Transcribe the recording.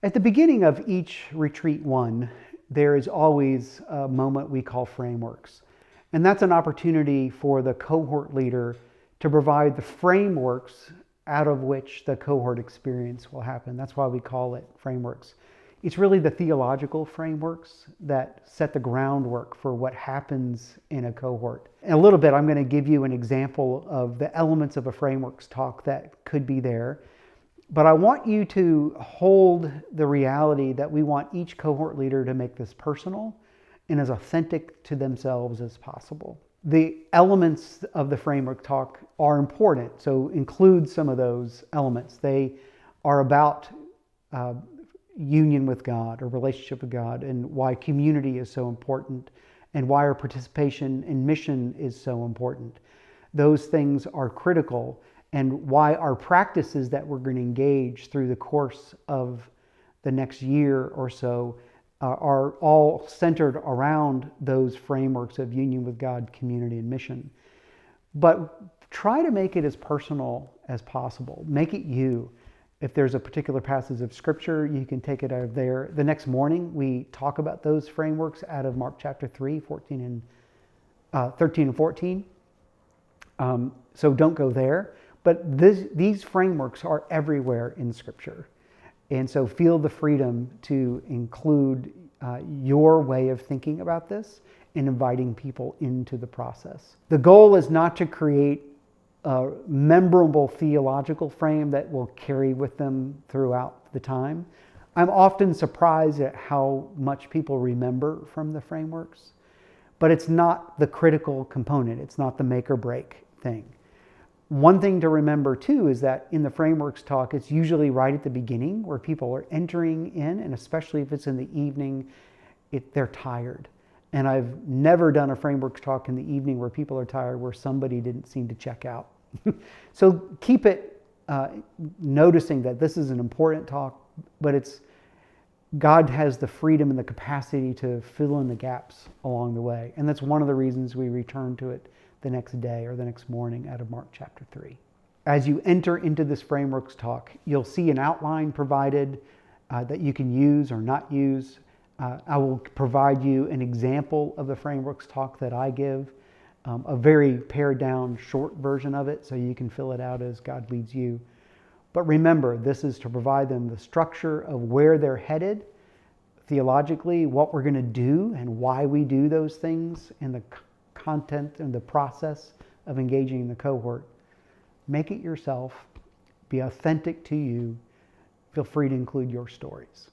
At the beginning of each Retreat 1, there is always a moment we call frameworks. And that's an opportunity for the cohort leader to provide the frameworks out of which the cohort experience will happen. That's why we call it frameworks. It's really the theological frameworks that set the groundwork for what happens in a cohort. In a little bit, I'm going to give you an example of the elements of a frameworks talk that could be there. But I want you to hold the reality that we want each cohort leader to make this personal and as authentic to themselves as possible. The elements of the framework talk are important, so include some of those elements. They are about union with God or relationship with God, and why community is so important, and why our participation in mission is so important. Those things are critical, and why our practices that we're going to engage through the course of the next year or so are all centered around those frameworks of union with God, community, and mission. But try to make it as personal as possible. Make it you. If there's a particular passage of scripture, you can take it out of there. The next morning, we talk about those frameworks out of Mark chapter 3, 13 and 14. So don't go there. But these frameworks are everywhere in Scripture. And so feel the freedom to include your way of thinking about this and inviting people into the process. The goal is not to create a memorable theological frame that will carry with them throughout the time. I'm often surprised at how much people remember from the frameworks, but it's not the critical component. It's not the make or break thing. One thing to remember too is that in the frameworks talk, it's usually right at the beginning where people are entering in, and especially if it's in the evening, they're tired. And I've never done a frameworks talk in the evening where people are tired, where somebody didn't seem to check out. So keep it noticing that this is an important talk, but God has the freedom and the capacity to fill in the gaps along the way. And that's one of the reasons we return to it the next day or the next morning out of Mark chapter 3. As you enter into this frameworks talk, you'll see an outline provided that you can use or not use. I will provide you an example of the frameworks talk that I give, a very pared down short version of it so you can fill it out as God leads you. But remember, this is to provide them the structure of where they're headed theologically, what we're going to do and why we do those things, and the content and the process of engaging the cohort. Make it yourself. Be authentic to you. Feel free to include your stories.